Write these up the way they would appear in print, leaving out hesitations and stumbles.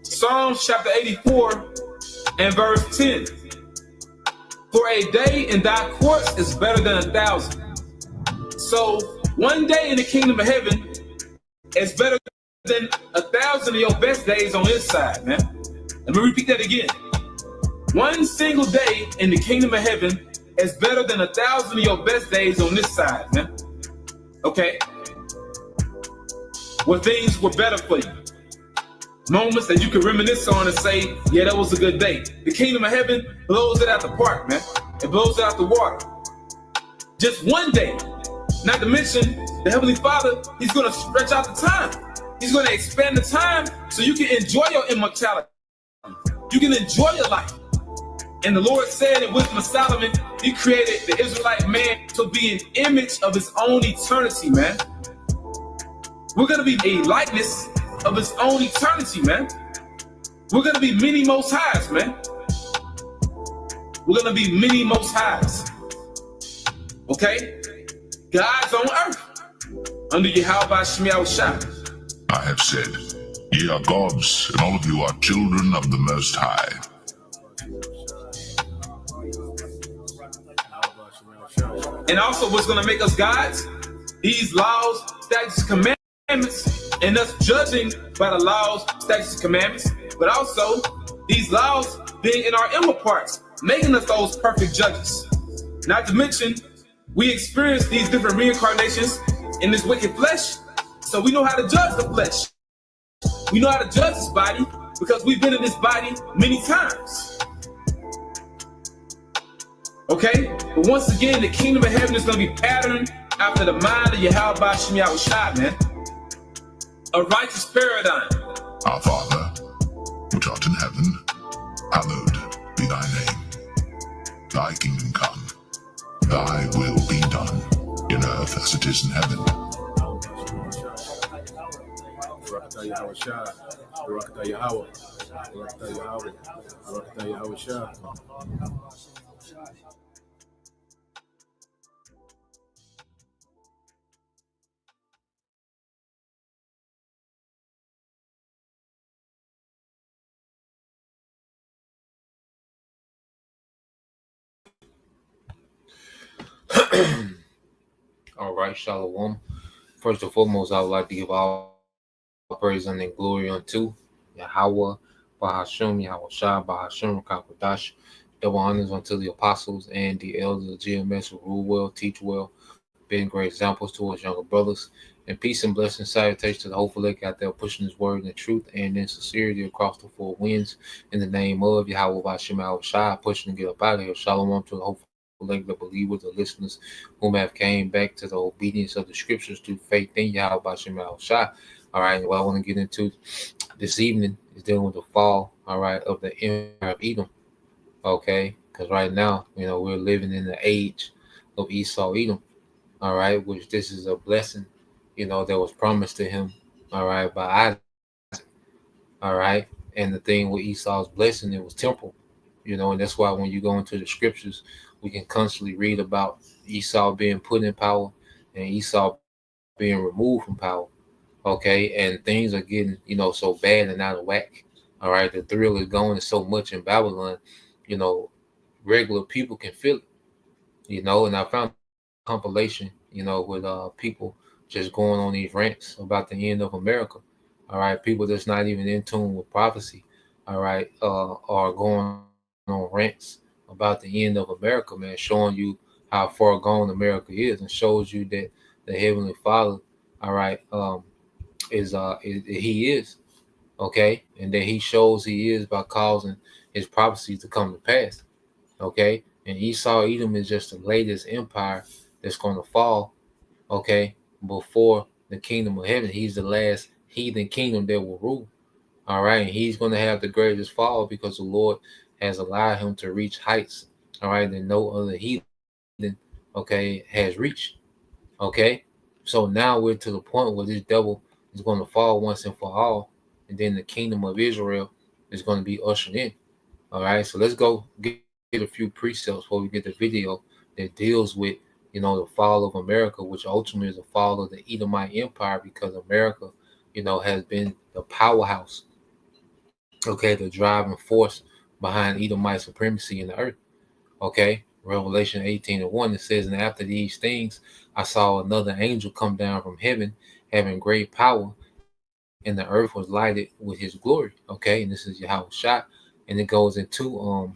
Psalms chapter 84 and verse 10. For a day in thy courts is better than 1,000. So one day in the kingdom of heaven is better than 1,000 of your best days on this side, man. Let me repeat that again. One single day in the kingdom of heaven is better than 1,000 of your best days on this side, man. Okay? Where things were better for you. Moments that you can reminisce on and say, yeah, that was a good day. The kingdom of heaven blows it out the park, man. It blows it out the water. Just one day. Not to mention, the Heavenly Father, He's going to stretch out the time. He's going to expand the time so you can enjoy your immortality. You can enjoy your life. And the Lord said in Wisdom of Solomon, He created the Israelite man to be an image of his own eternity, man. We're going to be a likeness of his own eternity, man. We're going to be many most highs, man. We're going to be many most highs. Okay? God's on earth under Yahweh Shemiah Shah. I have said, ye are gods, and all of you are children of the Most High. And also what's going to make us gods? These laws, statutes, commandments, and us judging by the laws, statutes, commandments, but also these laws being in our inward parts, making us those perfect judges. Not to mention, we experience these different reincarnations in this wicked flesh, so we know how to judge the flesh. We know how to judge this body because we've been in this body many times. Okay? But once again, the kingdom of heaven is going to be patterned after the mind of Yahweh Shemiah Shah, man. A righteous paradigm. Our Father, which art in heaven, hallowed be thy name. Thy kingdom come. Thy will be done, in earth as it is in heaven. All right, Shalom. First and foremost, I would like to give all praise and glory unto Yahweh, Bahashum, Yahweh Shah, Bahashum, Kakwadash. Double honors unto the apostles and the elders of GMS who rule well, teach well, being great examples to us younger brothers. And peace and blessing, salutation to the hopeful elect out there pushing His word in truth and in sincerity across the four winds. In the name of Yahweh, Bahashum, Yahweh Shah, pushing to get up out of here. Shalom to the hopeful elect, the believers, the listeners whom have came back to the obedience of the scriptures through faith in Yahweh, Bahashum, Yahweh Shah. All right, what I want to get into this evening is dealing with the fall, all right, of the empire of Edom. Okay, because right now, we're living in the age of Esau, Edom, all right, which this is a blessing, that was promised to him, all right, by Isaac, all right, and the thing with Esau's blessing, it was temporal, and that's why when you go into the scriptures, we can constantly read about Esau being put in power and Esau being removed from power, okay, and things are getting, so bad and out of whack, all right, the thrill is going so much in Babylon, regular people can feel it, and I found a compilation, with people just going on these rants about the end of America, all right, people that's not even in tune with prophecy, all right, are going on rants about the end of America, man, showing you how far gone America is and shows you that the Heavenly Father, all right, He is, okay, and that He shows He is by causing His prophecies to come to pass. Okay, and Esau, Edom is just the latest empire that's going to fall, okay, before the kingdom of heaven. He's the last heathen kingdom that will rule, all right, and he's going to have the greatest fall because the Lord has allowed him to reach heights, all right, that no other heathen, okay, has reached, okay. So now we're to the point where this devil is going to fall once and for all, and then the kingdom of Israel is going to be ushered in, all right. So let's go get a few precepts before we get the video that deals with, the fall of America, which ultimately is the fall of the Edomite Empire, because America, has been the powerhouse, okay, the driving force behind Edomite supremacy in the earth. Okay, Revelation 18:1, it says, and after these things, I saw another angel come down from heaven, having great power, and the earth was lighted with his glory. Okay, and this is Yahweh shot, and it goes into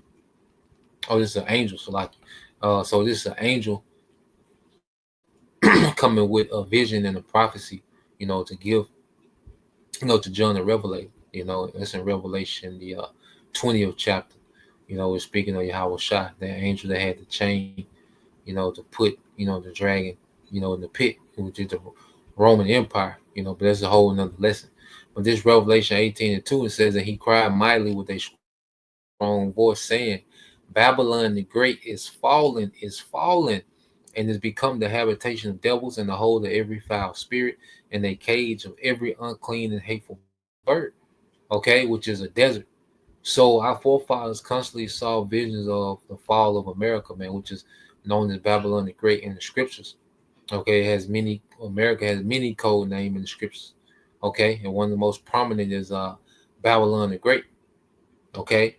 this is an angel, so this is an angel coming with a vision and a prophecy, to give, to John the Revelator. It's in Revelation the 20th chapter. We're speaking of Yahweh Shah, that angel that had the chain, to put, the dragon, in the pit, which is the Roman Empire, but that's a whole another lesson. But this Revelation 18:2, it says that he cried mightily with a strong voice, saying, Babylon the Great is fallen, and has become the habitation of devils and the hold of every foul spirit and a cage of every unclean and hateful bird, okay, which is a desert. So our forefathers constantly saw visions of the fall of America, man, which is known as Babylon the Great in the scriptures. Okay, America has many code names in the scriptures. Okay, and one of the most prominent is Babylon the Great. Okay,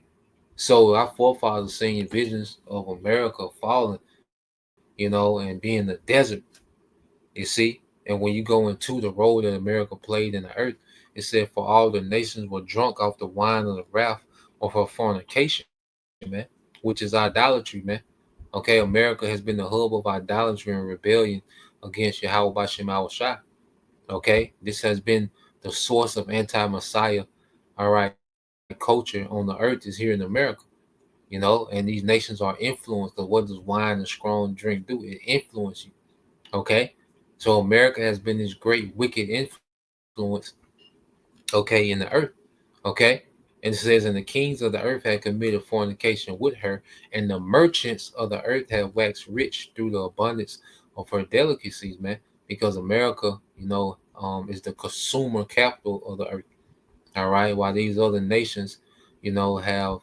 so our forefathers seeing visions of America falling, and being a desert. You see, and when you go into the role that America played in the earth, it said, for all the nations were drunk off the wine of the wrath of her fornication, man, which is idolatry, man. Okay, America has been the hub of idolatry and rebellion against Yahweh Bashem Shai. Okay, this has been the source of anti-Messiah, all right, culture on the earth is here in America, and these nations are influenced. Because what does wine and strong drink do? It influences you. Okay, so America has been this great wicked influence, okay, in the earth. Okay, and it says, and the kings of the earth had committed fornication with her, and the merchants of the earth have waxed rich through the abundance of her delicacies, man. Because America, is the consumer capital of the earth. All right, while these other nations, have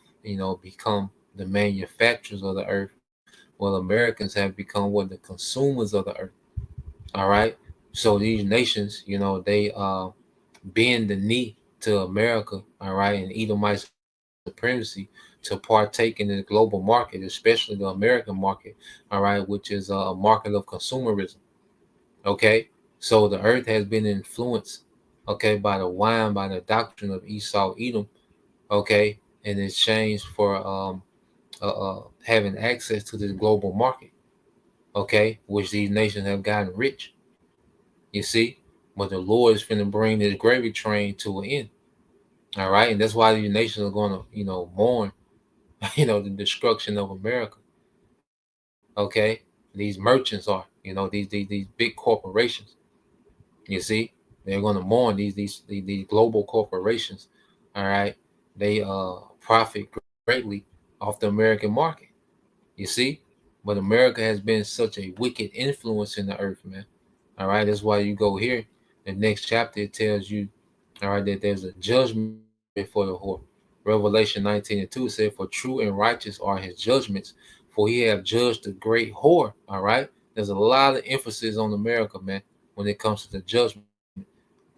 become the manufacturers of the earth, well, Americans have become what, the consumers of the earth. All right, so these nations, they bend the knee to America, all right, and Edomite supremacy to partake in the global market, especially the American market, all right, which is a market of consumerism. Okay, so the earth has been influenced, okay, by the wine, by the doctrine of Esau, Edom, okay, in exchange for having access to this global market, okay, which these nations have gotten rich. You see, but the Lord is finna bring this gravy train to an end. All right, and that's why these nations are going to, mourn, the destruction of America. Okay, these merchants are, these big corporations. You see, they're going to mourn these global corporations. All right, they profit greatly off the American market. You see, but America has been such a wicked influence in the earth, man. All right, that's why you go here. The next chapter it tells you, all right, that there's a judgment for the whore. Revelation 19:2 said, for true and righteous are his judgments, for he have judged the great whore. All right. There's a lot of emphasis on America, man, when it comes to the judgment,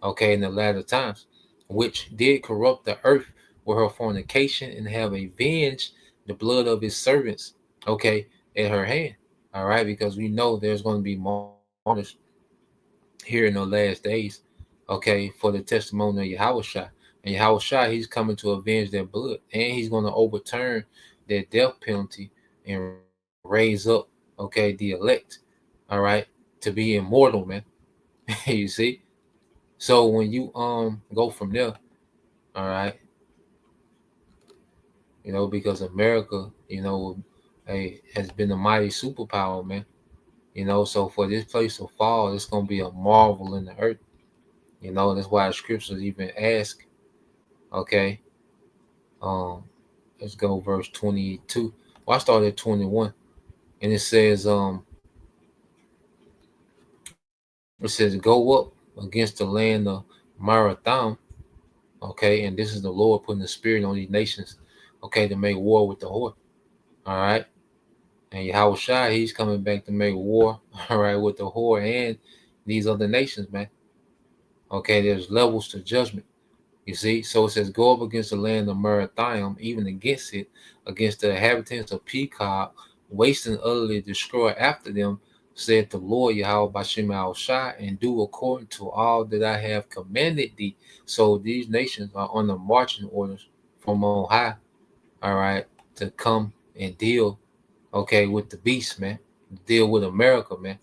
okay, in the latter times, which did corrupt the earth with her fornication and have avenged the blood of his servants, okay, in her hand. All right, because we know there's going to be martyrs here in the last days, okay, for the testimony of Yahushua. And Yahushua, he's coming to avenge their blood, and he's going to overturn their death penalty and raise up, okay, the elect, all right, to be immortal, man. You see? So when you go from there, all right, because America, has been a mighty superpower, man. So for this place to fall, it's gonna be a marvel in the earth. That's why the scriptures even ask, okay, um, let's go verse 22. Well, I started at 21, and it says go up against the land of Marathon, okay, and this is the Lord putting the spirit on these nations, okay, to make war with the whore. All right. And Yahushua, he's coming back to make war, all right, with the whore and these other nations, man. Okay, there's levels to judgment. You see, so it says, go up against the land of Merathaim, even against it, against the inhabitants of Pecar, waste and utterly destroy after them, said the Lord Yahweh Bashem Shai, and do according to all that I have commanded thee. So these nations are on the marching orders from on high, all right, to come and deal, okay, with the beast, man, deal with America, man,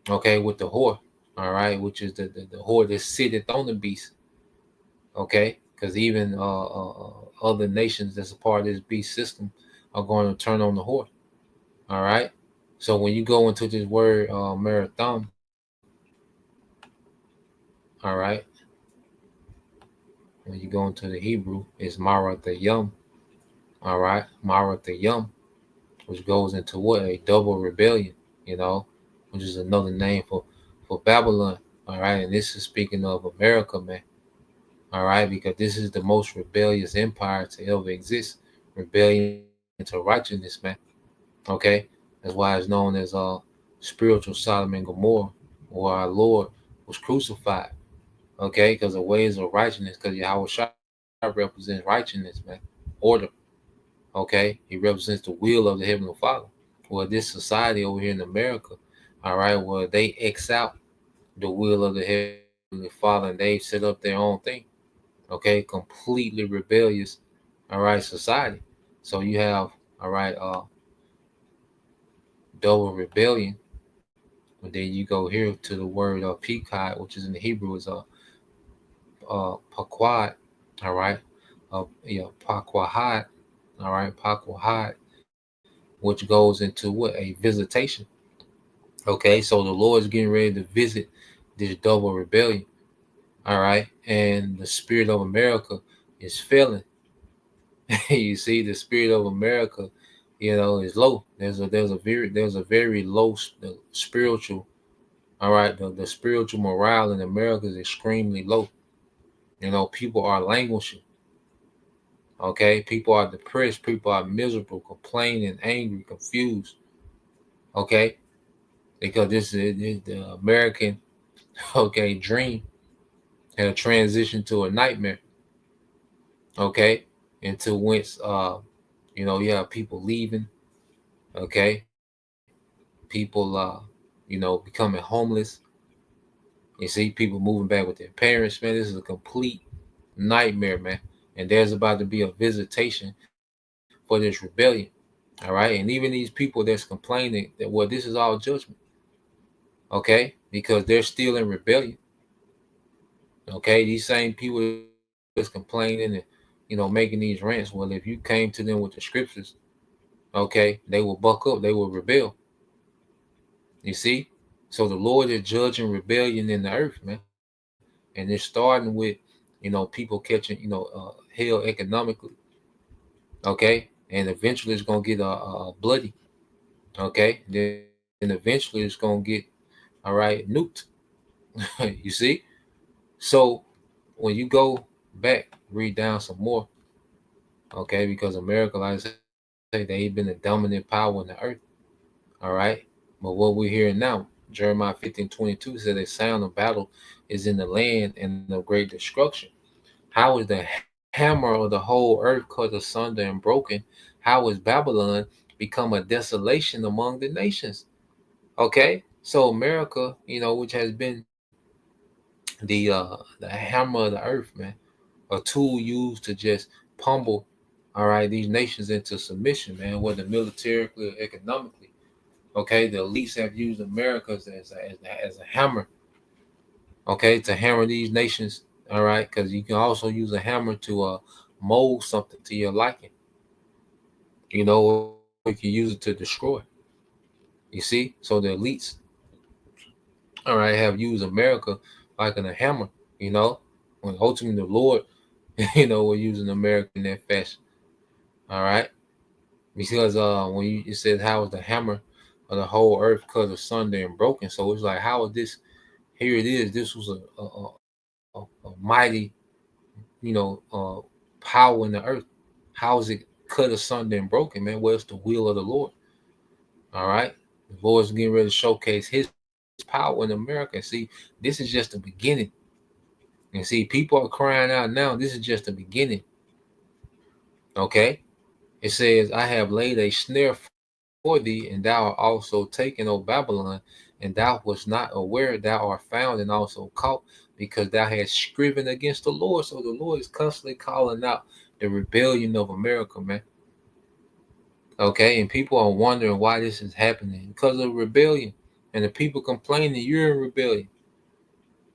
okay, with the whore, all right, which is the whore that sitteth on the beast. Okay, because even other nations that's a part of this beast system are going to turn on the whore. All right, so when you go into this word marathon, all right, when you go into the Hebrew, it's Marathayim. All right, Marathayim, which goes into what, a double rebellion, you know, which is another name for Babylon. All right, and this is speaking of America, man. All right, because this is the most rebellious empire to ever exist. Rebellion to righteousness, man. Okay, that's why it's known as spiritual Sodom and Gomorrah, where our Lord was crucified. Okay, because the ways of righteousness, because Yahweh Shai represents righteousness, man, order. Okay, he represents the will of the Heavenly Father. Well, this society over here in America, all right, well, they X out the will of the Heavenly Father and they set up their own thing. Okay, completely rebellious, all right, society. So you have, all right, double rebellion. But then you go here to the word pequod, which is in the Hebrew is paquad, all right, paquahad, all right, paquahad, which goes into what, a visitation. Okay, so the Lord is getting ready to visit this double rebellion, all right, and the spirit of America is failing. You see, the spirit of America, you know, is low. There's a very low spiritual. All right, the spiritual morale in America is extremely low. You know, people are languishing. Okay, people are depressed. People are miserable, complaining, angry, confused. Okay, because this is the American okay dream and a transition to a nightmare. Okay, into whence you have people leaving. Okay, people becoming homeless. You see people moving back with their parents, man. This is a complete nightmare, man. And there's about to be a visitation for this rebellion. All right. And even these people that's complaining that, well, this is all judgment. Okay. Because they're still in rebellion. Okay. These same people that's complaining and, making these rants. Well, if you came to them with the scriptures, okay, they will buck up. They will rebel. You see? So the Lord is judging rebellion in the earth, man. And it's starting with, people catching, hell economically. Okay. And eventually it's going to get bloody. Okay. Then eventually it's going to get, all right, nuked. You see? So when you go back, read down some more, okay, because America, like I say, they've been the dominant power in the earth. All right. But what we're hearing now, Jeremiah 15:22 said a sound of battle is in the land and of great destruction. How is the hammer of the whole earth cut asunder and broken? How is Babylon become a desolation among the nations? Okay, so America, which has been the hammer of the earth, man, a tool used to just pummel, all right, these nations into submission, man, whether militarily or economically. Okay, the elites have used America as a hammer, okay, to hammer these nations. All right, because you can also use a hammer to mold something to your liking, or you can use it to destroy. You see, so the elites, all right, have used America like in a hammer, you know, when ultimately the Lord, we're using America in that fashion. All right, because when it says how is the hammer of the whole earth cut asunder and broken, so it's like how is this? Here it is. This was a mighty, you know, power in the earth. How is it cut asunder and broken, man? Well, it's the will of the Lord. All right. The Lord's getting ready to showcase his power in America. See, this is just the beginning. And see, people are crying out now. This is just the beginning. Okay. It says, I have laid a snare for thee, and thou art also taken, O Babylon, and thou wast not aware, thou art found and also caught, because thou hast striven against the Lord. So the Lord is constantly calling out the rebellion of America, man. Okay, and people are wondering why this is happening because of rebellion, and the people complaining you're in rebellion.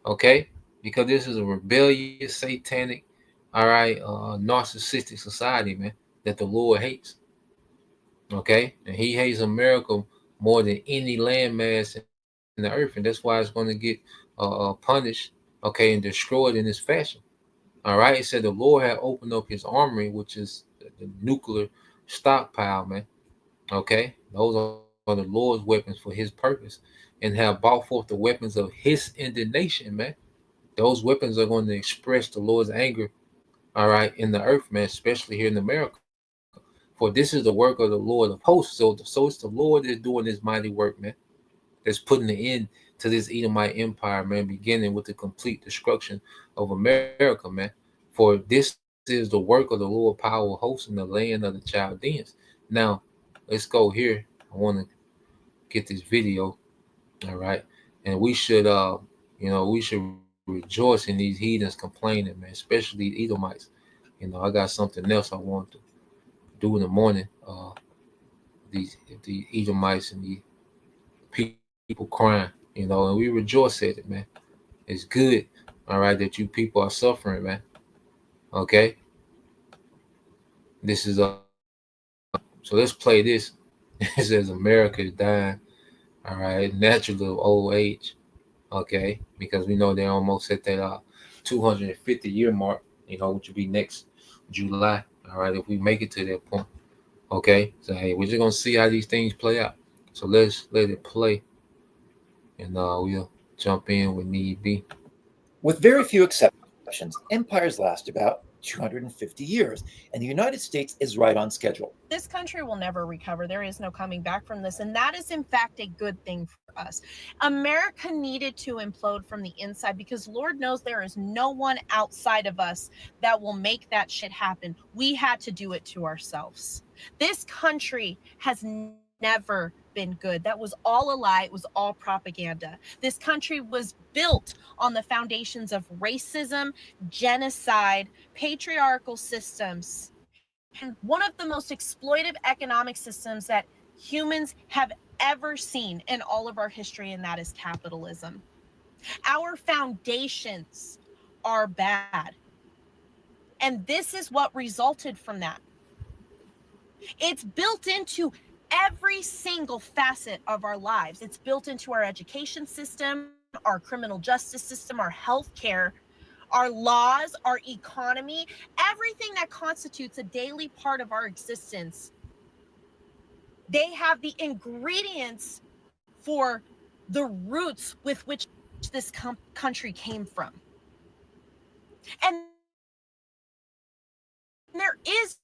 Okay, because this is a rebellious, satanic, all right, narcissistic society, man, that the Lord hates. Okay, and He hates America more than any landmass in the earth, and that's why it's going to get punished, okay, and destroyed in this fashion. All right, it said the Lord had opened up His armory, which is the nuclear stockpile, man. Okay, those are the Lord's weapons for His purpose, and have brought forth the weapons of His indignation, man. Those weapons are going to express the Lord's anger, all right, in the earth, man, especially here in America. For this is the work of the Lord of hosts. So it's the Lord that's doing this mighty work, man. That's putting the end to this Edomite empire, man, beginning with the complete destruction of America, man. For this is the work of the Lord power of hosts in the land of the Chaldeans. Now, let's go here. I want to get this video, all right? And we should we should rejoice in these heathens complaining, man, especially these Edomites. I got something else I want to do in the morning. These Edomites and these people crying, and we rejoice at it, man. It's good, all right, that you people are suffering, man. Okay, this is so let's play this. It says America is dying, all right, naturally of old age. Okay, because we know they're almost at that 250-year mark. Which will be next July. All right, if we make it to that point. Okay, so hey, we're just gonna see how these things play out. So let's let it play, and we'll jump in when need be. With very few exceptions, empires last about 250 years, and the United States is right on schedule. This country will never recover. There is no coming back from this. And that is, in fact, a good thing for us. America needed to implode from the inside because Lord knows there is no one outside of us that will make that shit happen. We had to do it to ourselves. This country has never been good. That was all a lie. It was all propaganda. This country was built on the foundations of racism, genocide, patriarchal systems, and one of the most exploitive economic systems that humans have ever seen in all of our history, and that is capitalism. Our foundations are bad. And this is what resulted from that. It's built into every single facet of our lives. It's built into our education system, our criminal justice system, our healthcare, our laws, our economy, everything that constitutes a daily part of our existence. They have the ingredients for the roots with which this country came from. And there is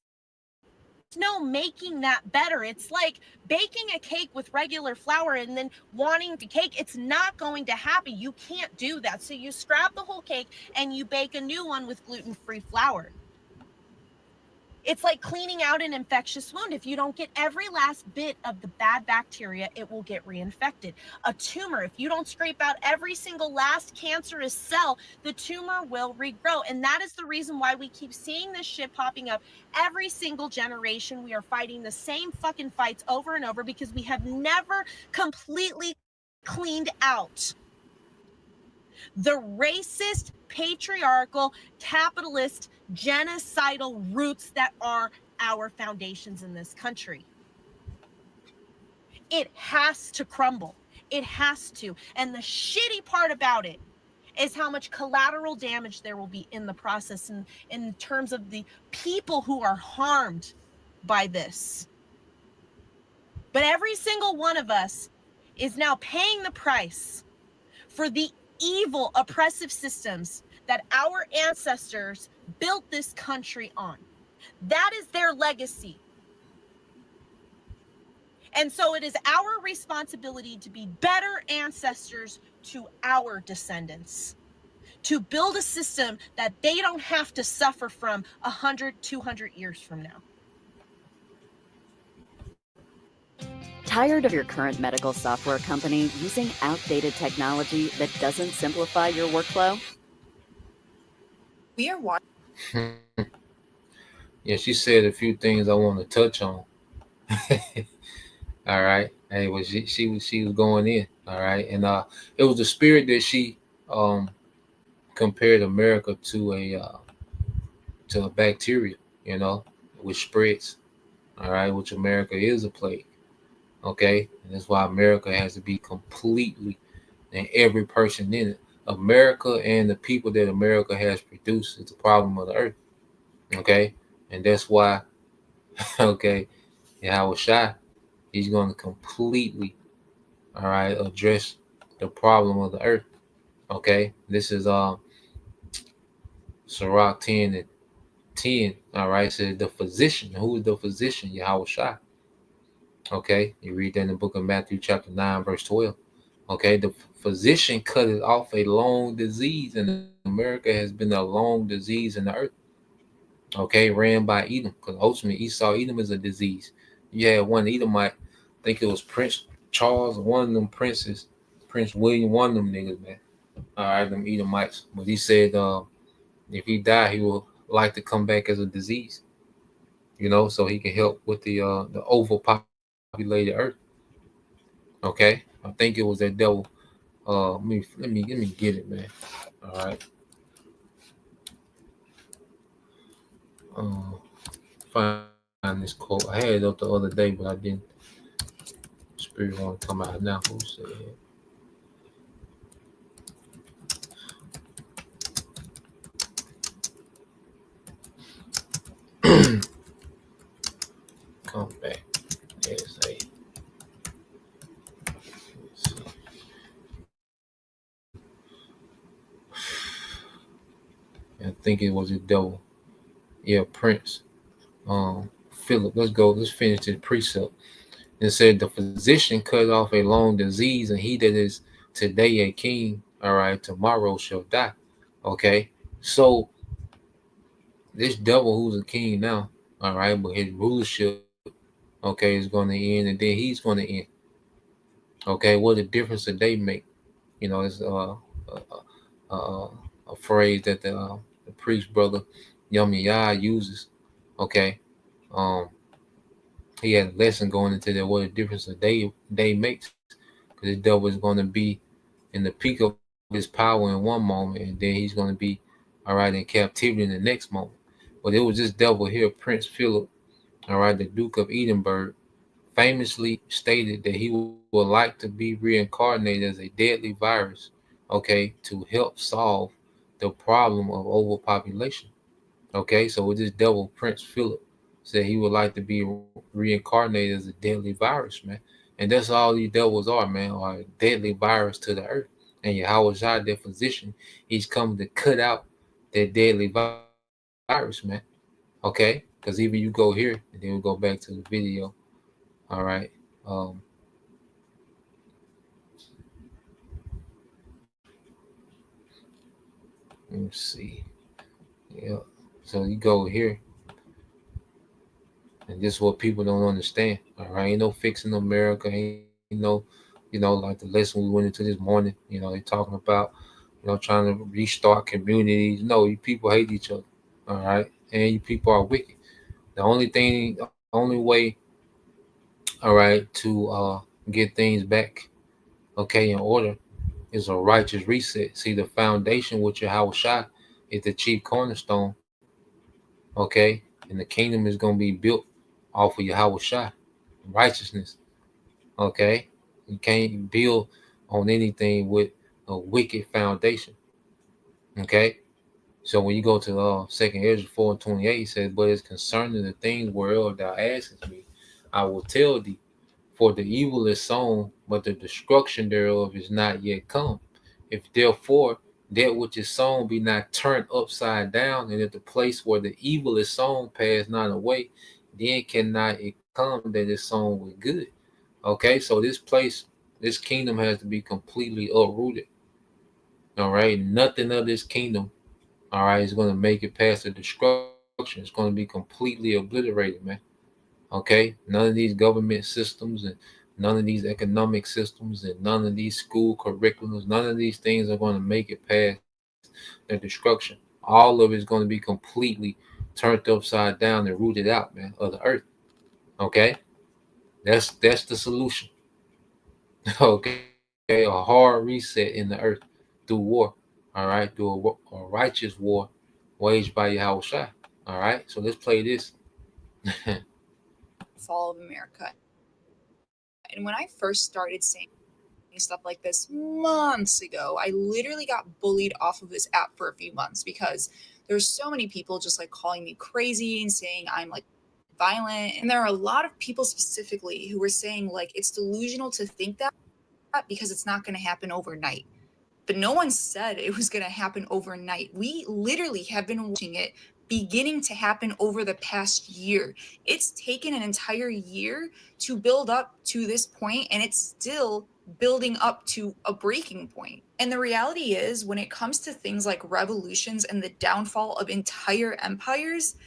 no making that better. It's like baking a cake with regular flour and then wanting the cake. It's not going to happen. You can't do that. So you scrap the whole cake and you bake a new one with gluten-free flour. It's like cleaning out an infectious wound. If you don't get every last bit of the bad bacteria, it will get reinfected. A tumor, if you don't scrape out every single last cancerous cell, the tumor will regrow. And that is the reason why we keep seeing this shit popping up every single generation. We are fighting the same fucking fights over and over because we have never completely cleaned out the racist, patriarchal, capitalist, genocidal roots that are our foundations in this country. It has to crumble. It has to. And the shitty part about it is how much collateral damage there will be in the process in terms of the people who are harmed by this. But every single one of us is now paying the price for the evil, oppressive systems that our ancestors built this country on. That is their legacy. And so it is our responsibility to be better ancestors to our descendants, to build a system that they don't have to suffer from 100, 200 years from now. Tired of your current medical software company using outdated technology that doesn't simplify your workflow? We are watching. Yeah, she said a few things I want to touch on. All right. Hey, well, she was going in. All right, and it was the spirit that she compared America to a bacteria, you know, which spreads. All right, which America is a plague. Okay, and that's why America has to be completely, and every person in it. America and the people that America has produced is the problem of the earth. Okay, and that's why. Okay, and Howard Shah, he's going to completely, all right, address the problem of the earth. Okay, this is Sirach 10 and 10. All right, says the physician. Who is the physician? Yahweh Shai. Okay, you read that in the book of Matthew, chapter 9, verse 12. Okay, the physician cut it off a long disease, and America has been a long disease in the earth. Okay, ran by Edom, because ultimately Esau, Edom is a disease. You had one Edomite, I think it was Prince Charles, one of them princes, Prince William, one of them niggas, man. All right, them Edomites. But he said if he died, he will like to come back as a disease, you know, so he can help with the overpopulated earth. Okay, I think it was that devil. Let me get it, man. All right. Find this quote. I had it up the other day, but I didn't. Spirit want to come out now. Who said it? Come back. There's a. I think it was a devil. Yeah, Prince. Philip. Let's go. Let's finish this precept. It said the physician cut off a long disease, and he that is today a king, all right, tomorrow shall die. Okay. So this devil who's a king now, all right, but his rulership, okay, is going to end, and then he's going to end. Okay, what a difference did they make? You know, it's a phrase that the priest brother Yah uses. Okay, he had a lesson going into that. What a difference a day makes, because the devil is going to be in the peak of his power in one moment, and then he's going to be all right in captivity in the next moment. But it was this devil here, Prince Philip, all right, the Duke of Edinburgh, famously stated that he would like to be reincarnated as a deadly virus, okay, to help solve the problem of overpopulation. Okay, so with this devil, Prince Philip, said he would like to be reincarnated as a deadly virus, man. And that's all these devils are, man, are a deadly virus to the earth. And Yahweh Shai, their physician, he's coming to cut out that deadly virus, man. Okay, because even you go here, and then we go back to the video. All right. Let me see. Yeah. So you go here, and this is what people don't understand. All right, ain't no fixing America. Ain't no, like the lesson we went into this morning. They're talking about, trying to restart communities. No, you people hate each other. All right, and you people are wicked. The only way, all right, to get things back, okay, in order, is a righteous reset. See, the foundation with your house shot is the chief cornerstone. Okay, and the kingdom is going to be built off of your house shot righteousness. Okay, you can't build on anything with a wicked foundation. Okay, so when you go to Second Ezra 4:28, it says, "But as concerning the things whereof thou askest me, I will tell thee. For the evil is sown, but the destruction thereof is not yet come. If therefore that which is sown be not turned upside down, and if the place where the evil is sown pass not away, then cannot it come that is sown with good." Okay, so this kingdom has to be completely uprooted. All right, nothing of this kingdom, all right, is going to make it past the destruction. It's going to be completely obliterated, man. Okay, none of these government systems and none of these economic systems and none of these school curriculums, none of these things are going to make it past their destruction. All of it's going to be completely turned upside down and rooted out, man, of the earth. Okay, that's the solution. Okay, a hard reset in the earth through war. All right, through a righteous war waged by Yahweh Shai. All right, so let's play this. Fall of America. And when I first started saying stuff like this months ago, I literally got bullied off of this app for a few months because there's so many people just like calling me crazy and saying I'm like violent. And there are a lot of people specifically who were saying like it's delusional to think that because it's not going to happen overnight. But no one said it was going to happen overnight. We literally have been watching it beginning to happen over the past year. It's taken an entire year to build up to this point, and it's still building up to a breaking point. And the reality is, when it comes to things like revolutions and the downfall of entire empires,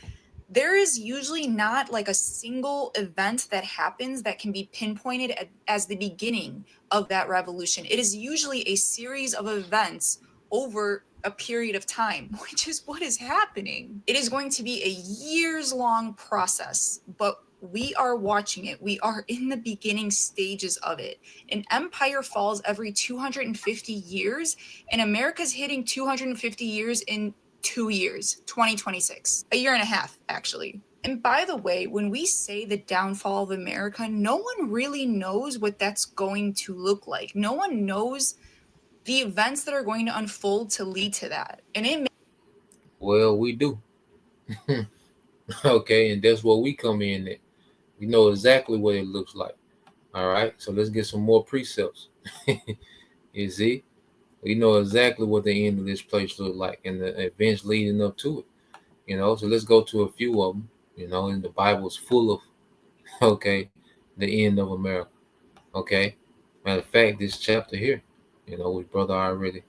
there is usually not like a single event that happens that can be pinpointed as the beginning of that revolution. It is usually a series of events over a period of time, which is what is happening. It is going to be a years-long process, but we are watching it. We are in the beginning stages of it. An empire falls every 250 years, and America's hitting 250 years in 2 years, 2026, a year and a half, actually. And by the way, when we say the downfall of America, no one really knows what that's going to look like. No one knows the events that are going to unfold to lead to that. And it Well, we do. Okay, and that's where we come in at. We know exactly what it looks like. All right, so let's get some more precepts. You see, we know exactly what the end of this place look like and the events leading up to it. So let's go to a few of them. And the Bible's full of okay, the end of America. Okay, matter of fact, this chapter here, which brother already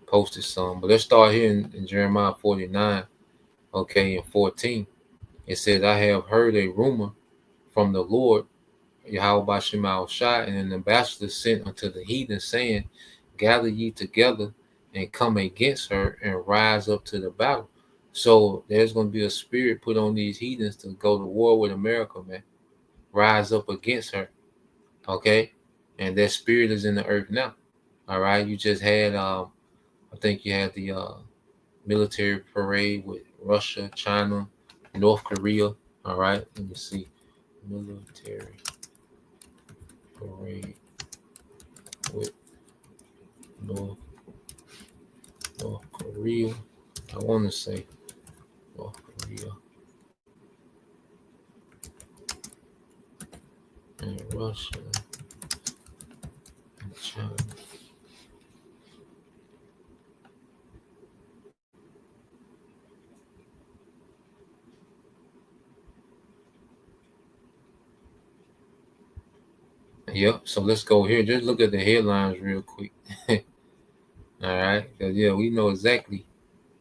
posted some, but let's start here in Jeremiah 49, okay, and 14. It says, I have heard a rumor from the Lord, Yahweh Bashim Shai, and an ambassador sent unto the heathen, saying, gather ye together and come against her and rise up to the battle. So there's going to be a spirit put on these heathens to go to war with America, man. Rise up against her, okay? And that spirit is in the earth now, all right? You just had, I think you had the military parade with Russia, China, North Korea, all right? Let me see. Military parade with North Korea. I want to say North Korea and Russia and China. Yep. So let's go here. Just look at the headlines real quick. All right. Because we know exactly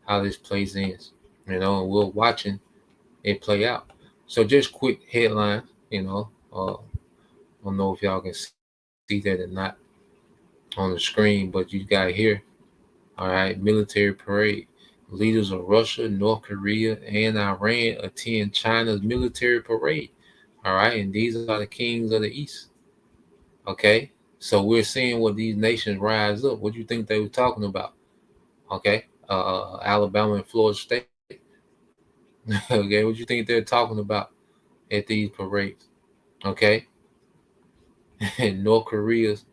how this plays ends. And we're watching it play out. So just quick headlines. I don't know if y'all can see that or not on the screen, but you got here. All right. Military parade. Leaders of Russia, North Korea, and Iran attend China's military parade. All right. And these are the kings of the East. Okay. So we're seeing what these nations rise up. What do you think they were talking about? Okay. Alabama and Florida State. Okay. What do you think they're talking about at these parades? Okay. And North Korea's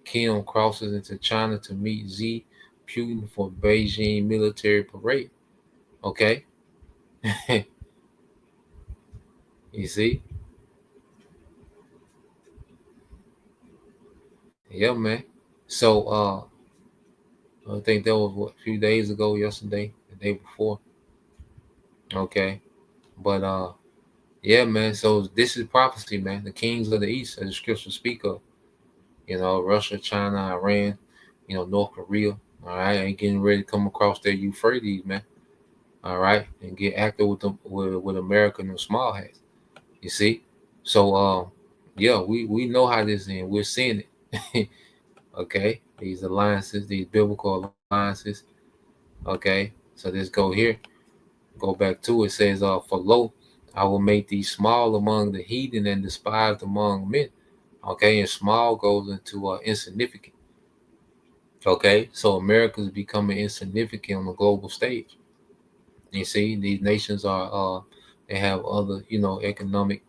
Kim crosses into China to meet Xi Putin for Beijing military parade. Okay. You see? Yeah, man. So I think that was a few days ago, yesterday, the day before. Okay. But Yeah, man. So this is prophecy, man. The kings of the east, as the scriptures speak of. Russia, China, Iran, North Korea. All right, and getting ready to come across that Euphrates, man. All right, and get active with them with America and the small hats. You see, so yeah, we know how this ends. We're seeing it. Okay, these alliances, these biblical alliances. Okay, so let's go here. Go back to it. Says, for lo, I will make thee small among the heathen and despised among men. Okay, and small goes into insignificant. Okay, so America is becoming insignificant on the global stage. You see, these nations are they have other economic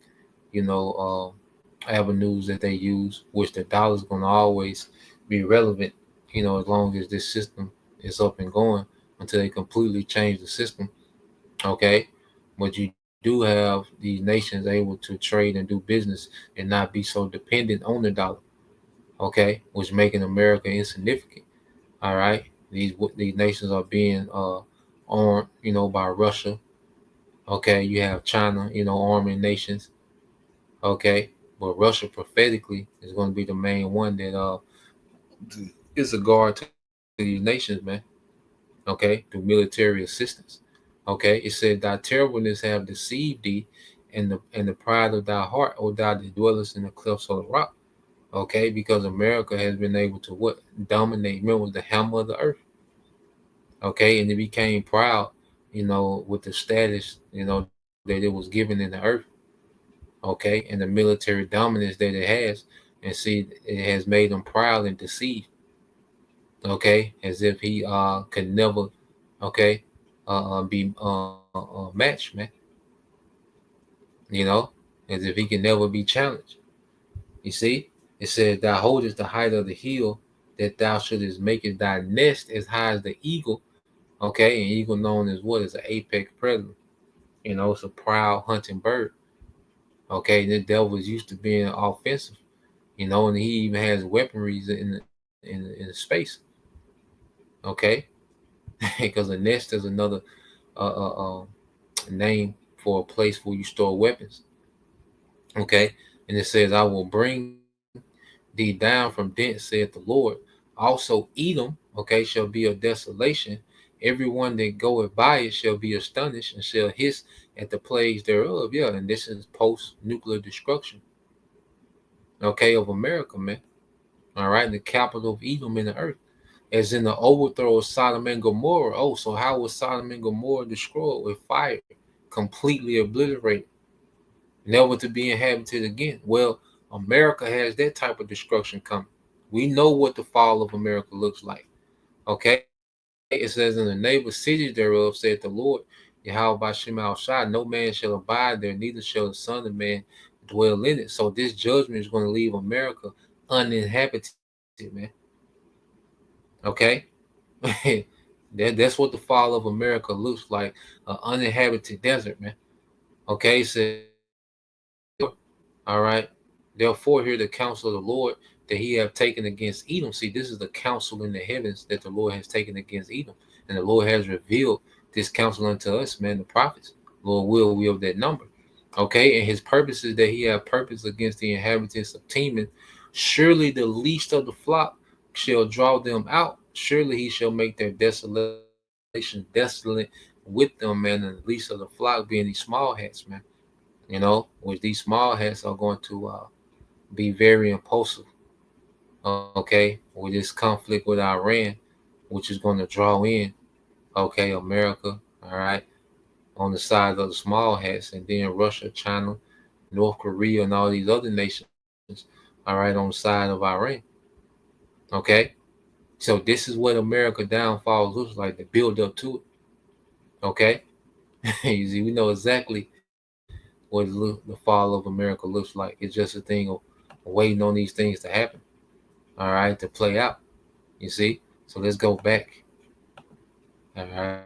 avenues that they use, which the dollar is going to always be relevant. As long as this system is up and going until they completely change the system. Okay, but you do have these nations able to trade and do business and not be so dependent on the dollar. Okay, which making America insignificant. All right, these nations are being armed, by Russia. Okay, you have China, arming nations. Okay, but Russia prophetically is going to be the main one that is a guard to these nations, man. Okay, through military assistance. Okay, it said thy terribleness have deceived thee, and the pride of thy heart, O thou that dwellest in the clefts of the rock. Okay, because America has been able to what dominate. Remember, the hammer of the earth. Okay, and it became proud, with the status, that it was given in the earth. Okay, and the military dominance that it has, and see, it has made him proud and deceived. Okay, as if he could never, okay, be matched, man. You know, as if he can never be challenged. You see, it says, "Thou holdest the height of the hill, that thou shouldest make it thy nest as high as the eagle." Okay, and eagle known as what is an apex predator. It's a proud hunting bird. Okay, and the devil is used to being offensive. And he even has weaponries in space. Okay, because a nest is another name for a place where you store weapons. Okay, and it says, "I will bring thee down from thence," saith the Lord. Also, Edom, okay, shall be a desolation. Everyone that goeth by it shall be astonished and shall hiss at the plagues thereof. Yeah, and this is post nuclear destruction, okay, of America, man. All right, the capital of Edom in the earth, as in the overthrow of Sodom and Gomorrah. Oh, so how was Sodom and Gomorrah destroyed? With fire, completely obliterated, never to be inhabited again. Well, America has that type of destruction coming. We know what the fall of America looks like. Okay, it says, "In the neighbor cities thereof, saith the Lord, Yahweh Bashem Al Shai, no man shall abide there, neither shall the Son of Man dwell in it." So this judgment is going to leave America uninhabited, man. Okay, that's what the fall of America looks like, an uninhabited desert, man. Okay, it says, all right. Therefore, hear the counsel of the Lord that he have taken against Edom. See, this is the counsel in the heavens that the Lord has taken against Edom. And the Lord has revealed this counsel unto us, man, the prophets. Lord will we of that number. Okay, and his purpose is that he have purpose against the inhabitants of Teman. Surely the least of the flock shall draw them out. Surely he shall make their desolation desolate with them, man, and the least of the flock being these small hats, man. Which these small hats are going to be very impulsive, okay, with this conflict with Iran, which is going to draw in, okay, America, all right, on the side of the small hats, and then Russia, China, North Korea, and all these other nations, all right, on the side of Iran, okay. So this is what America downfall looks like, the build up to it, okay. You see, we know exactly what the fall of America looks like. It's just a thing of waiting on these things to happen, all right, to play out. You see? So let's go back. All right.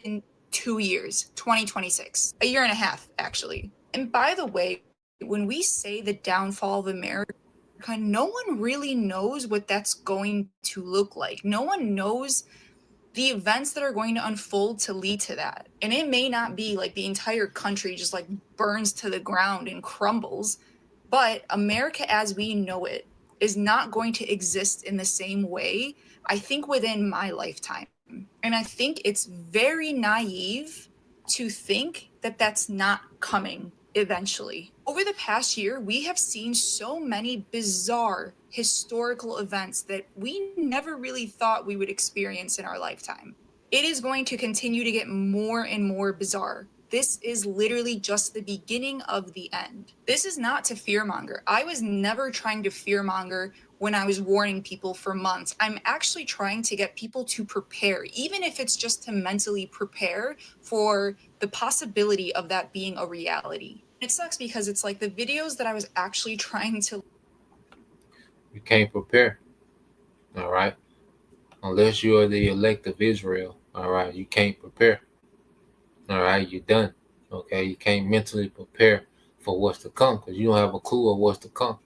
In 2 years, 2026, a year and a half, actually. And by the way, when we say the downfall of America, no one really knows what that's going to look like. No one knows the events that are going to unfold to lead to that. And it may not be like the entire country just like burns to the ground and crumbles, but America as we know it is not going to exist in the same way, I think, within my lifetime. And I think it's very naive to think that that's not coming eventually. Over the past year, we have seen so many bizarre historical events that we never really thought we would experience in our lifetime. It is going to continue to get more and more bizarre. This is literally just the beginning of the end. This is not to fearmonger. I was never trying to fearmonger when I was warning people for months. I'm actually trying to get people to prepare, even if it's just to mentally prepare for the possibility of that being a reality. It sucks because it's like the videos that I was actually trying to. You can't prepare. All right. Unless you are the elect of Israel. All right. You can't prepare. All right. You're done. Okay. You can't mentally prepare for what's to come because you don't have a clue of what's to come.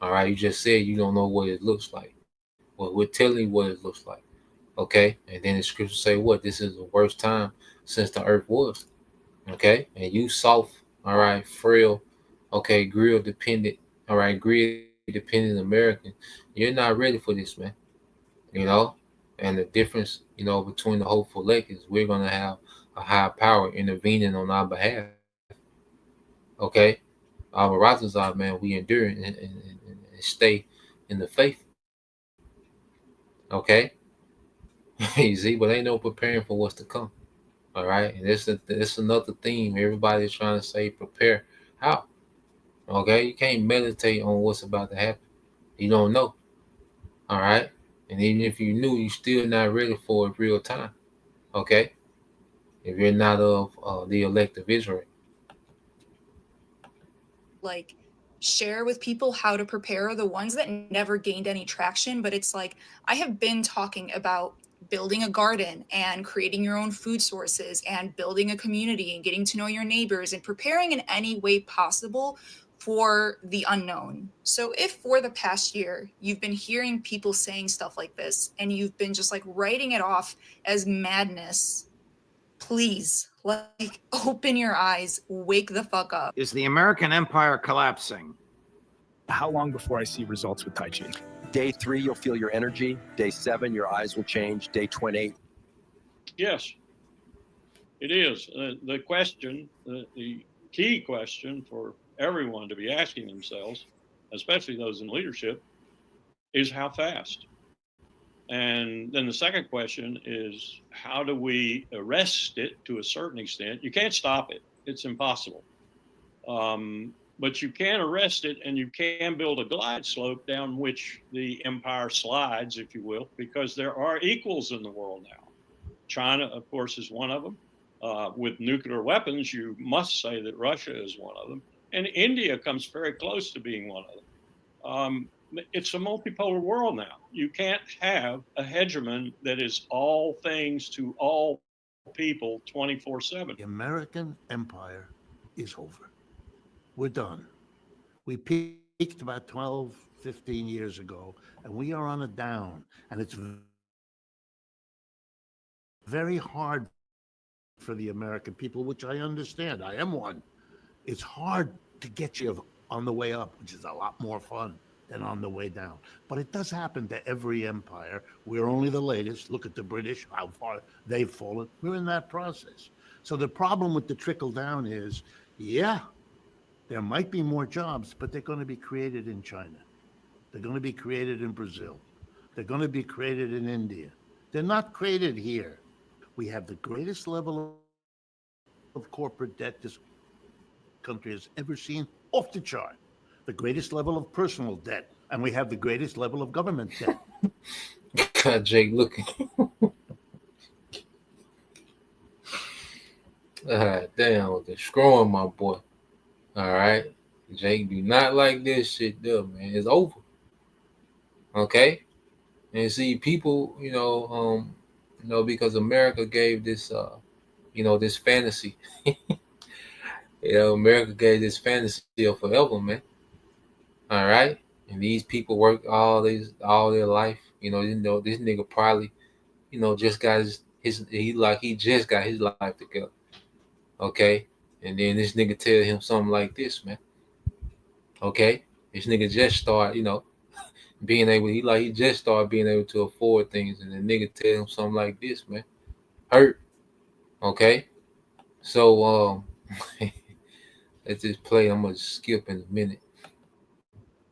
All right. You just said you don't know what it looks like. Well, we're telling you what it looks like. Okay. And then the scriptures say what? This is the worst time since the earth was. Okay. And you soft, all right, frail, okay, grill dependent, all right, grill dependent American, you're not ready for this, man. You know? And the difference, you know, between the hopeful elect is we're going to have a higher power intervening on our behalf. Okay? Our rises are, man, we endure and stay in the faith. Okay? You see, but ain't no preparing for what's to come. All right? And this another theme. Everybody's trying to say prepare. How? Okay? You can't meditate on what's about to happen. You don't know. All right? And even if you knew, you're still not ready for it real time. Okay? If you're not of the elect of Israel. Like share with people how to prepare, the ones that never gained any traction. But it's like, I have been talking about building a garden and creating your own food sources and building a community and getting to know your neighbors and preparing in any way possible for the unknown. So if for the past year you've been hearing people saying stuff like this and you've been just like writing it off as madness, please, like, open your eyes, wake the fuck up. Is the American empire collapsing? How long before I see results with Tai Chi? Day 3, you'll feel your energy. Day 7, your eyes will change. Day 28. Yes, it is. The question, the key question for everyone to be asking themselves, especially those in leadership, is how fast? And then the second question is, how do we arrest it to a certain extent? You can't stop it. It's impossible. But you can arrest it, and you can build a glide slope down which the empire slides, if you will, because there are equals in the world now. China, of course, is one of them. With nuclear weapons, you must say that Russia is one of them. And India comes very close to being one of them. It's a multipolar world now. You can't have a hegemon that is all things to all people 24/7. The American empire is over. We're done. We peaked about 12, 15 years ago, and we are on a down. And it's very hard for the American people, which I understand. I am one. It's hard to get you on the way up, which is a lot more fun than on the way down. But it does happen to every empire. We're only the latest. Look at the British, how far they've fallen. We're in that process. So the problem with the trickle down is, yeah, there might be more jobs, but they're going to be created in China. They're going to be created in Brazil. They're going to be created in India. They're not created here. We have the greatest level of corporate debt this country has ever seen, off the chart. The greatest level of personal debt, and we have the greatest level of government debt. God, Jake, looking. Damn, they're screwing my boy. All right, Jake, do not like this shit, though, man. It's over. Okay, and see, people, because America gave this, this fantasy. America gave this fantasy of forever, man. All right, and these people work all their life. This nigga probably, just got he just got his life together. Okay? And then this nigga tell him something like this, man. Okay? This nigga just start, being able he just started being able to afford things, and the nigga tell him something like this, man. Hurt. Okay? So let's just play. I'm gonna skip in a minute.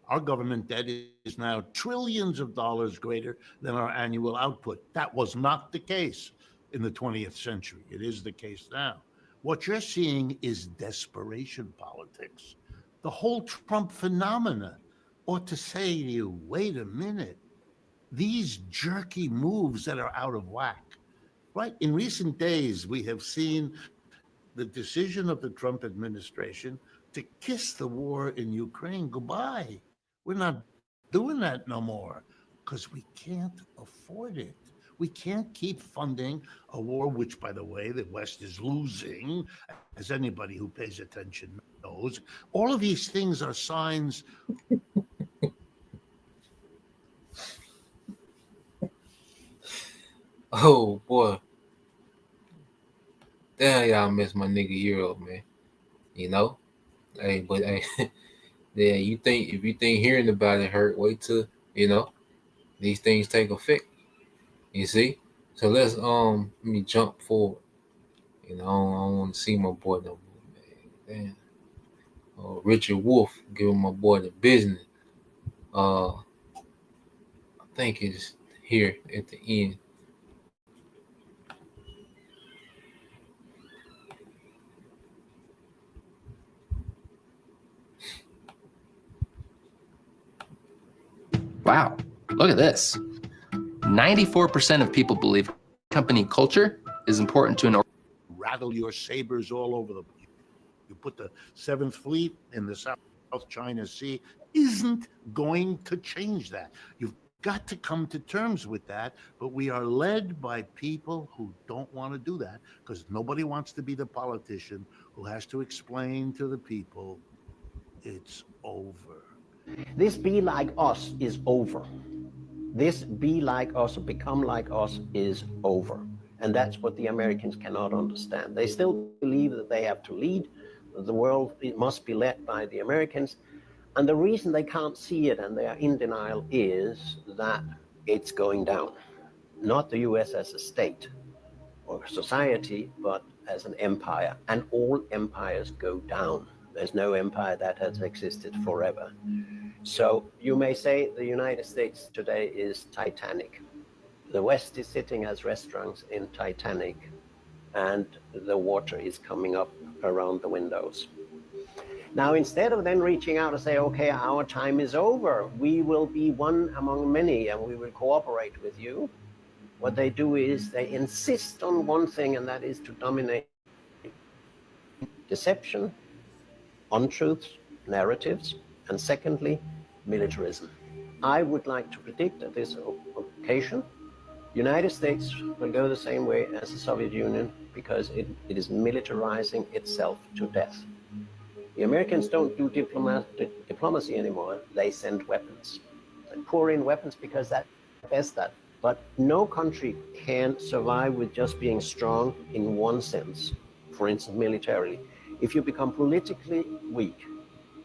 Our government debt is now trillions of dollars greater than our annual output. That was not the case in the 20th century. It is the case now. What you're seeing is desperation politics. The whole Trump phenomena ought to say to you, wait a minute, these jerky moves that are out of whack, right? In recent days, we have seen the decision of the Trump administration to kiss the war in Ukraine goodbye. We're not doing that no more because we can't afford it. We can't keep funding a war, which, by the way, the West is losing, as anybody who pays attention knows. All of these things are signs. Oh boy. Damn, y'all miss my nigga Euro, man. Hey, but hey, yeah, if you think hearing about it hurt, wait till these things take effect. You see? So let me jump forward. I don't want to see my boy no more, man. Damn. Richard Wolf giving my boy the business. I think it's here at the end. Wow, look at this. 94% of people believe company culture is important to an organization. Rattle your sabers all over the place. You put the Seventh Fleet in the South China Sea, isn't going to change that. You've got to come to terms with that, but we are led by people who don't want to do that because nobody wants to be the politician who has to explain to the people it's over. This be like us is over. This be like us or become like us is over. And that's what the Americans cannot understand. They still believe that they have to lead. The world must be led by the Americans. And the reason they can't see it and they are in denial is that it's going down. Not the US as a state or society, but as an empire. And all empires go down. There's no empire that has existed forever. So you may say the United States today is Titanic. The West is sitting as restaurants in Titanic, and the water is coming up around the windows. Now, instead of then reaching out and say, okay, our time is over, we will be one among many and we will cooperate with you, what they do is they insist on one thing, and that is to dominate deception, untruths, narratives, and secondly, militarism. I would like to predict at this occasion, United States will go the same way as the Soviet Union because it is militarizing itself to death. The Americans don't do diplomacy anymore. They send weapons. They pour in weapons because that's best at. But no country can survive with just being strong in one sense, for instance, militarily. If you become politically weak,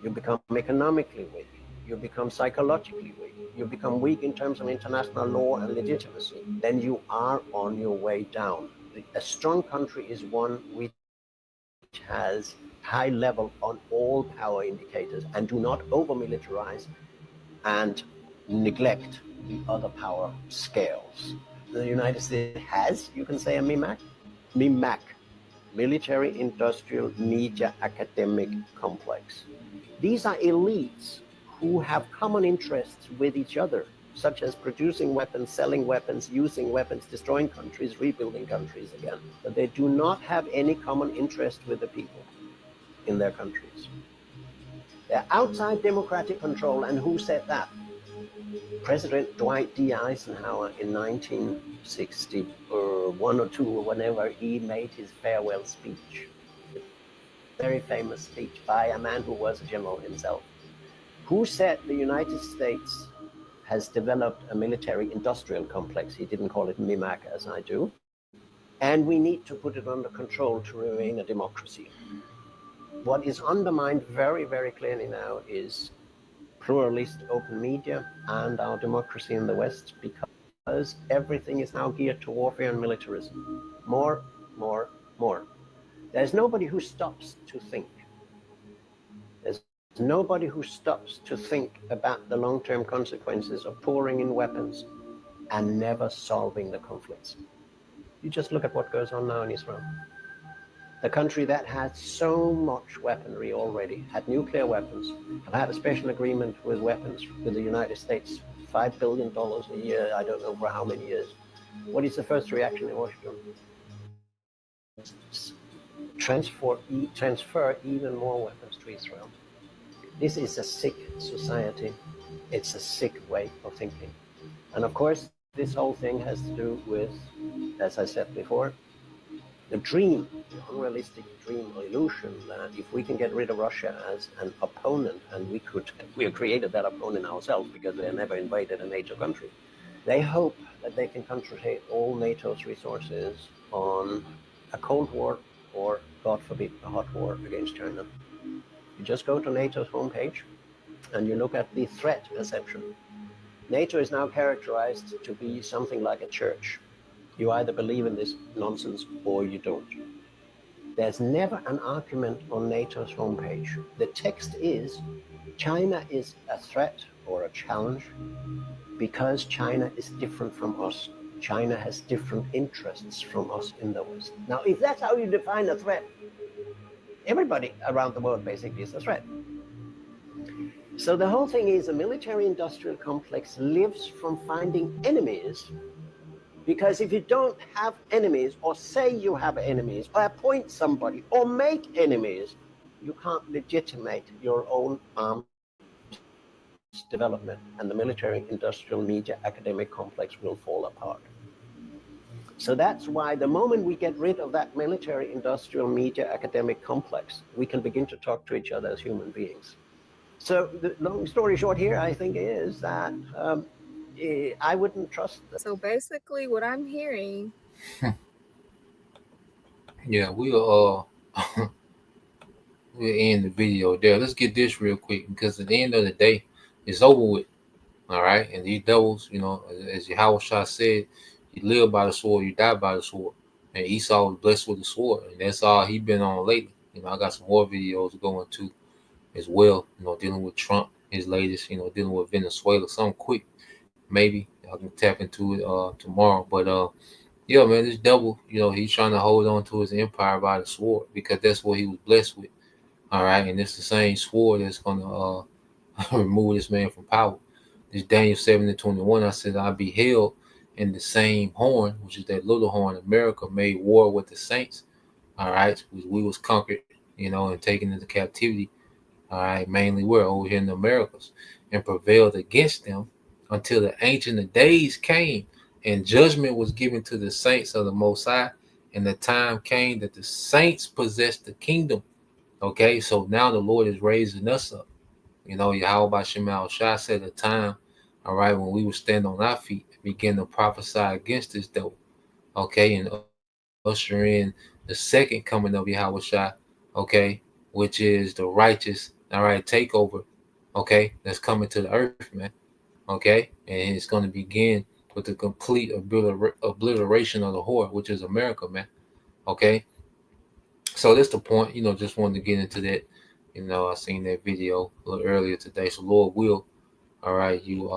you become economically weak, you become psychologically weak, you become weak in terms of international law and legitimacy, then you are on your way down. A strong country is one which has high level on all power indicators and do not over-militarize and neglect the other power scales. The United States has, you can say, a MIMAC, military, industrial, media, academic complex. These are elites who have common interests with each other, such as producing weapons, selling weapons, using weapons, destroying countries, rebuilding countries again. But they do not have any common interest with the people in their countries. They're outside democratic control, and who said that? President Dwight D. Eisenhower in 1961 or 2 or whenever he made his farewell speech. Very famous speech by a man who was a general himself, who said the United States has developed a military industrial complex. He didn't call it MIMAC as I do. And we need to put it under control to remain a democracy. What is undermined very, very clearly now is pluralist open media and our democracy in the West, because everything is now geared to warfare and militarism. More, more, more. There's nobody who stops to think. There's nobody who stops to think about the long-term consequences of pouring in weapons and never solving the conflicts. You just look at what goes on now in Israel. The country that had so much weaponry already, had nuclear weapons, have had a special agreement with weapons with the United States, $5 billion a year, I don't know for how many years. What is the first reaction in Washington? Transfer even more weapons to Israel. This is a sick society. It's a sick way of thinking. And of course, this whole thing has to do with, as I said before, the dream, the unrealistic dream or illusion that if we can get rid of Russia as an opponent, and we have created that opponent ourselves because they have never invaded a NATO country, they hope that they can concentrate all NATO's resources on a Cold War or, God forbid, a hot war against China. You just go to NATO's homepage and you look at the threat perception. NATO is now characterized to be something like a church. You either believe in this nonsense or you don't. There's never an argument on NATO's homepage. The text is, China is a threat or a challenge because China is different from us. China has different interests from us in the West. Now, if that's how you define a threat, everybody around the world basically is a threat. So the whole thing is a military-industrial complex lives from finding enemies, because if you don't have enemies or say you have enemies or appoint somebody or make enemies, you can't legitimate your own armed development, and the military-industrial media academic complex will fall apart. So that's why the moment we get rid of that military-industrial media academic complex, we can begin to talk to each other as human beings. So the long story short here, I think, is that I wouldn't trust them. So basically what I'm hearing. Yeah, we'll end the video there. Let's get this real quick, because at the end of the day, it's over with. All right. And these devils, you know, as Yahushua said, you live by the sword, you die by the sword. And Esau was blessed with the sword. And that's all he been on lately. You know, I got some more videos going to as well, you know, dealing with Trump, his latest, you know, dealing with Venezuela, something quick. Maybe I can tap into it tomorrow. But yeah, man, this devil, you know, he's trying to hold on to his empire by the sword, because that's what he was blessed with. All right. And it's the same sword that's gonna remove this man from power. This Daniel 7:21, I said, I beheld in the same horn, which is that little horn, America made war with the saints. All right. We was conquered, you know, and taken into captivity. All right, mainly we're over here in the Americas, and prevailed against them until the Ancient of Days came, and judgment was given to the saints of the Most High, and the time came that the saints possessed the kingdom. Okay, so now the Lord is raising us up. You know, Yahweh Shemal Shah said a time, all right, when we would stand on our feet and begin to prophesy against this devil. Okay, and usher in the second coming of Yahweh Shah, okay, which is the righteous, all right, takeover, okay, that's coming to the earth, man, okay, and it's going to begin with the complete obliteration of the whore, which is America, man, okay. So that's the point, you know, just wanted to get into that. You know, I seen that video a little earlier today, so Lord will, all right, you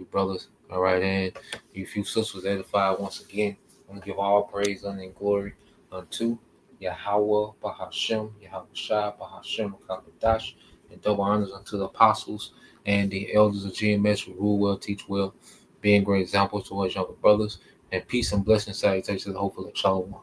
brothers, all right, and you few sisters edified once again. I want to give all praise, honor, and glory unto Yahweh, Bahashem, Yahweh Shah, Bahashem, Kakadash, and double honors unto the apostles and the elders of GMS who rule well, teach well, being great examples to us younger brothers, and peace and blessings, salutations, hopefully, shalom.